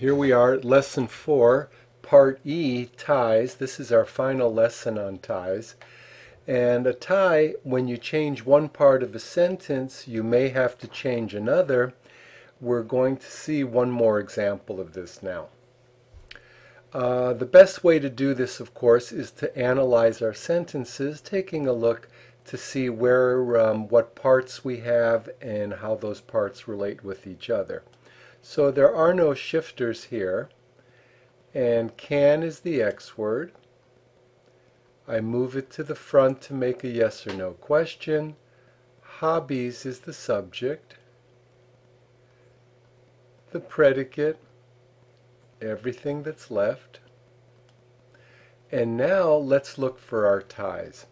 Here we are at Lesson 4, Part E, ties. This is our final lesson on ties. And a tie, when you change one part of a sentence, you may have to change another. We're going to see one more example of this now. The best way to do this, of course, is to analyze our sentences, taking a look to see what parts we have and how those parts relate with each other. So there are no shifters here, and can is the X word. I move it to the front to make a yes or no question. Hobbies is the subject. The predicate, everything that's left. And now let's look for our ties.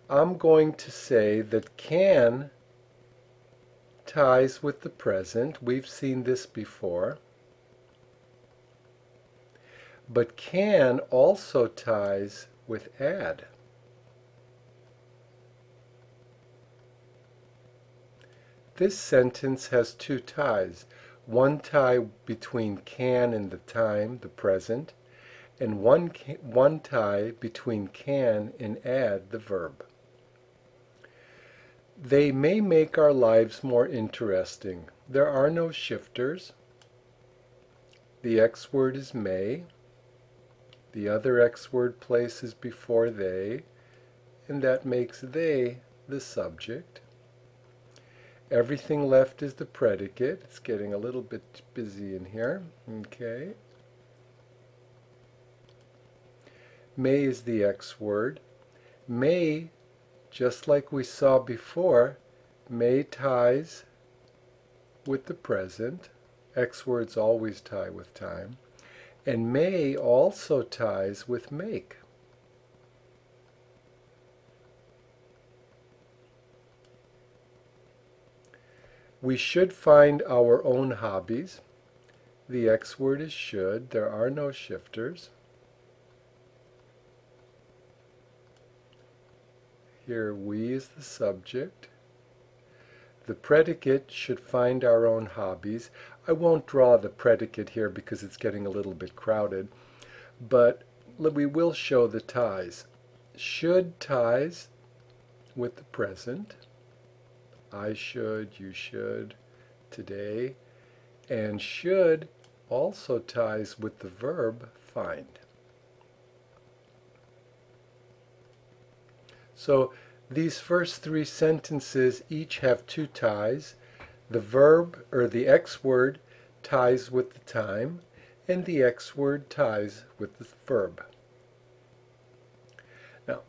I'm going to say that can ties with the present. We've seen this before. But can also ties with add. This sentence has two ties. One tie between can and the time, the present, and one tie between can and add, the verb. They may make our lives more interesting. There are no shifters. The X word is may. The other X word places before they, and that makes they the subject. Everything left is the predicate. It's getting a little bit busy in here. Okay. May is the X word. May, just like we saw before, may ties with the present. X words always tie with time. And may also ties with make. We should find our own hobbies. The X word is should. There are no shifters. Here we is the subject. The predicate should find our own hobbies. I won't draw the predicate here because it's getting a little bit crowded, but we will show the ties. Should ties with the present. I should, you should, today. And should also ties with the verb find. So these first three sentences each have two ties. The verb, or the X word, ties with the time, and the X word ties with the verb. Now,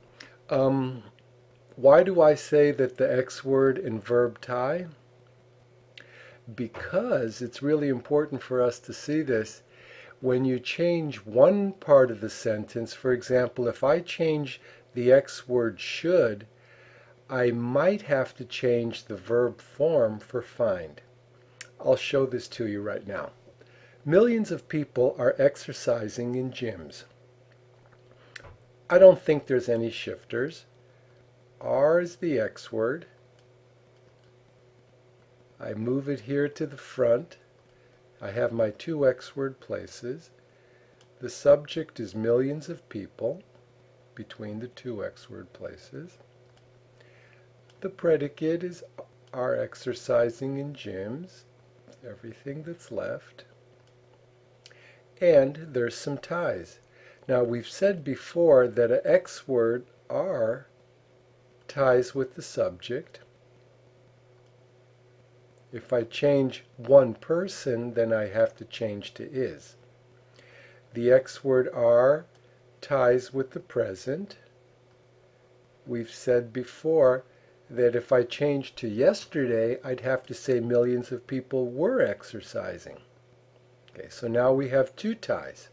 why do I say that the X word and verb tie? Because it's really important for us to see this. When you change one part of the sentence, for example, if I change the X word should, I might have to change the verb form for find. I'll show this to you right now. Millions of people are exercising in gyms. I don't think there's any shifters. Are is the X word. I move it here to the front. I have my two X word places. The subject is millions of people between the two X word places. The predicate is are exercising in gyms, everything that's left. And there's some ties. Now we've said before that an X word are ties with the subject. If I change one person, then I have to change to is. The X word are ties with the present. We've said before that if I change to yesterday, I'd have to say millions of people were exercising. Okay, so now we have two ties.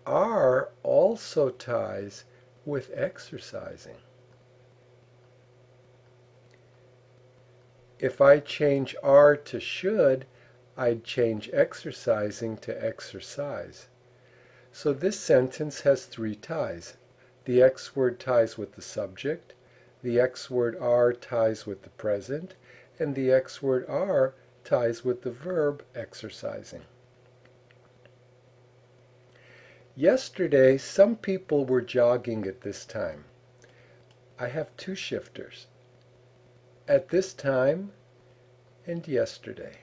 Are also ties with exercising. If I change are to should, I'd change exercising to exercise. So this sentence has three ties. The X word ties with the subject, the X word are ties with the present, and the X word are ties with the verb exercising. Yesterday, some people were jogging at this time. I have two shifters. At this time and yesterday.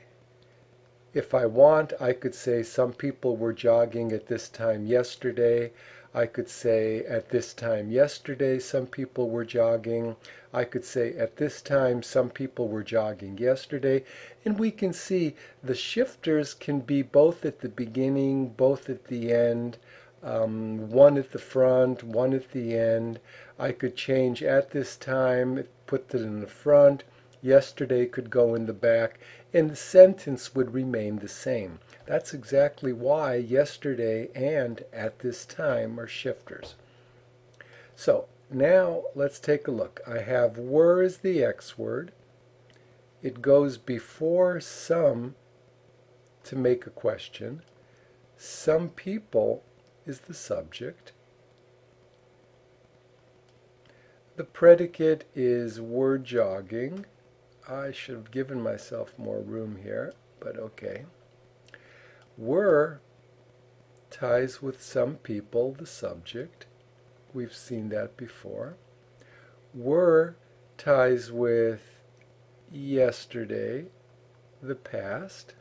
If I want, I could say some people were jogging at this time yesterday. I could say at this time yesterday some people were jogging. I could say at this time some people were jogging yesterday. And we can see the shifters can be both at the beginning, both at the end, one at the front, one at the end. I could change at this time, put it in the front. Yesterday could go in the back, and the sentence would remain the same. That's exactly why yesterday and at this time are shifters. So now let's take a look. I have were as the X word. It goes before some to make a question. Some people is the subject. The predicate is were jogging. I should have given myself more room here, but okay. Were ties with some people, the subject. We've seen that before. Were ties with yesterday, the past.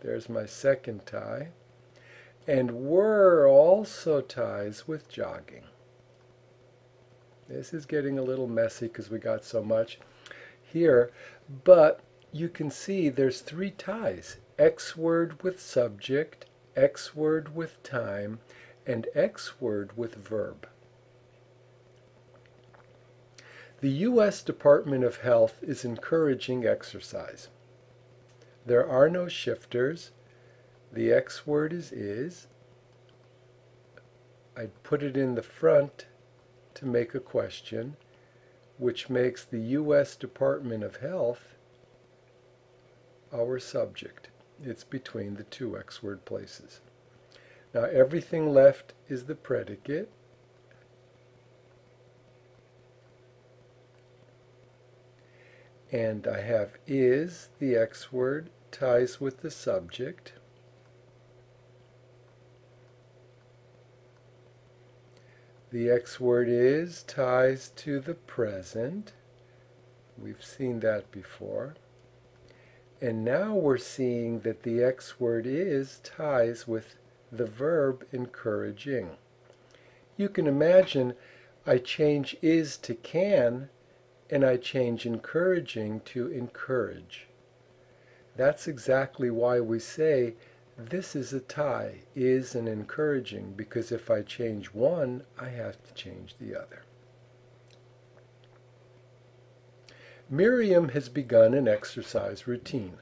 There's my second tie. And were also ties with jogging. This is getting a little messy because we got so much here, but you can see there's three ties. X word with subject, X word with time, and X word with verb. The U.S. Department of Health is encouraging exercise. There are no shifters. The X word is. I'd put it in the front to make a question, which makes the U.S. Department of Health our subject. It's between the two X word places. Now everything left is the predicate. And I have is, the X word, ties with the subject. The X word is ties to the present. We've seen that before. And now we're seeing that the X word is ties with the verb encouraging. You can imagine I change is to can, and I change encouraging to encourage. That's exactly why we say this is a tie, is and encouraging, because if I change one, I have to change the other. Miriam has begun an exercise routine.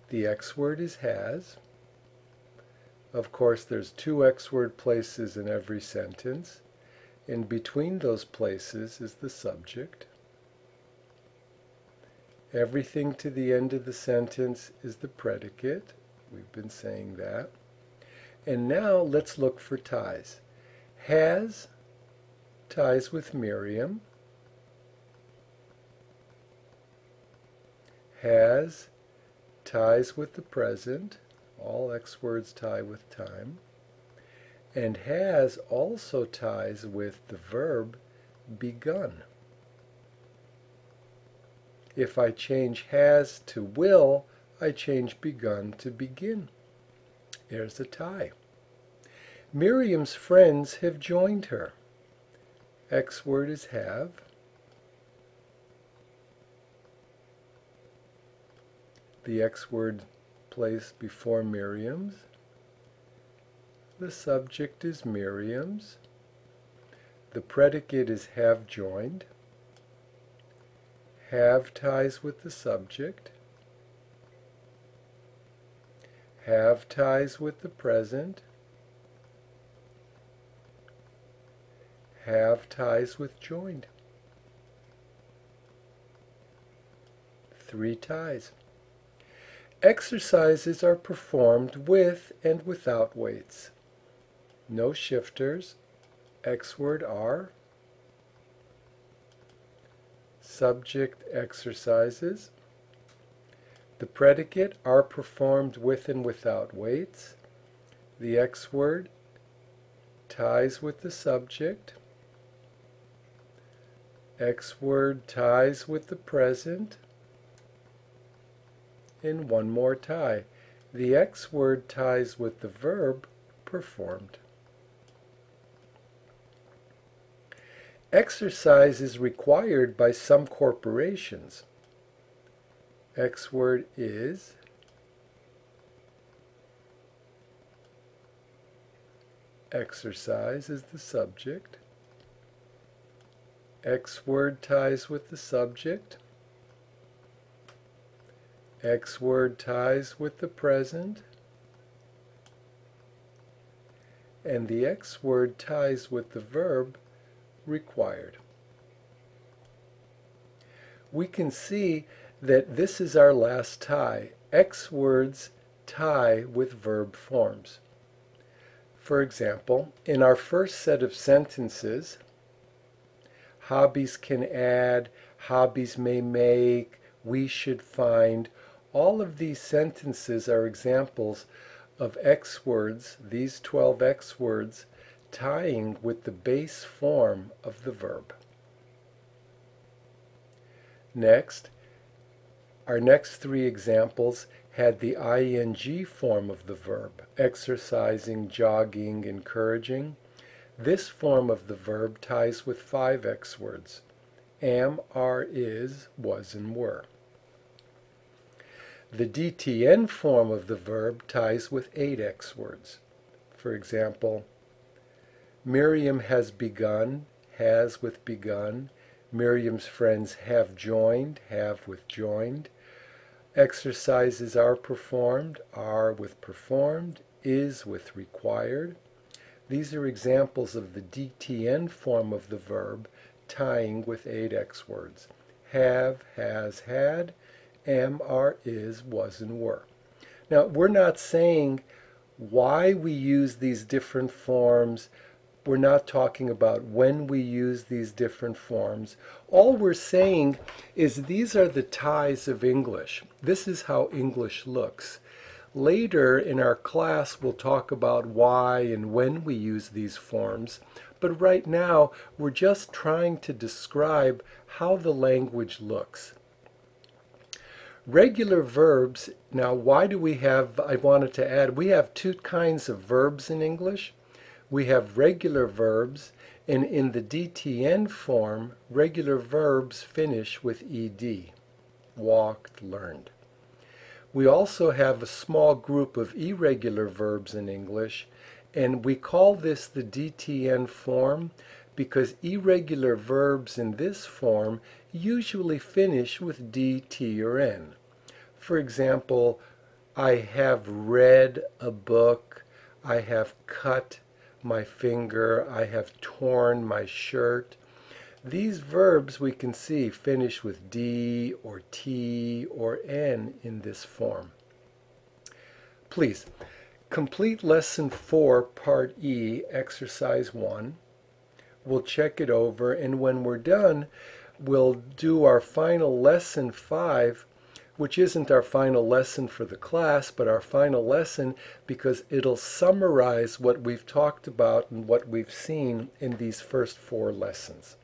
The X word is has. Of course, there's two X word places in every sentence. And between those places is the subject. Everything to the end of the sentence is the predicate. We've been saying that. And now let's look for ties. Has ties with Miriam. Has ties with the present. All X words tie with time. And has also ties with the verb begun. If I change has to will, I change begun to begin. There's a tie. Miriam's friends have joined her. X word is have. The X word placed before Miriam's. The subject is Miriam's. The predicate is have joined. Have ties with the subject. Have ties with the present. Have ties with joined. Three ties. Exercises are performed with and without weights. No shifters. X word are. Subject exercises. The predicate are performed with and without weights. The X word ties with the subject. X word ties with the present. And one more tie. The X word ties with the verb performed. Exercise is required by some corporations. X word is. Exercise is the subject. X word ties with the subject. X word ties with the present. And the X word ties with the verb required. We can see that this is our last tie. X words tie with verb forms. For example, in our first set of sentences, hobbies can add, hobbies may make, we should find. All of these sentences are examples of X words, these 12 X words, tying with the base form of the verb. Next, our next three examples had the ing form of the verb, exercising, jogging, encouraging. This form of the verb ties with 5 X words, am, are, is, was, and were. The DTN form of the verb ties with 8 X words. For example, Miriam has begun, has with begun. Miriam's friends have joined, have with joined. Exercises are performed, are with performed, is with required. These are examples of the DTN form of the verb tying with 8 X words. Have, has, had, am, are, is, was, and were. Now, we're not saying why we use these different forms. We're not talking about when we use these different forms. All we're saying is these are the ties of English. This is how English looks. Later in our class, we'll talk about why and when we use these forms. But right now, we're just trying to describe how the language looks. Regular verbs, now why do we have, I wanted to add, we have two kinds of verbs in English. We have regular verbs, and in the DTN form, regular verbs finish with ed, walked, learned. We also have a small group of irregular verbs in English, and we call this the DTN form because irregular verbs in this form usually finish with D, T, or N. For example, I have read a book, I have cut my finger, I have torn my shirt. These verbs we can see finish with D or T or N in this form. Please, complete Lesson 4, Part E, Exercise 1. We'll check it over, and when we're done, we'll do our final Lesson 5, which isn't our final lesson for the class, but our final lesson because it'll summarize what we've talked about and what we've seen in these first 4 lessons.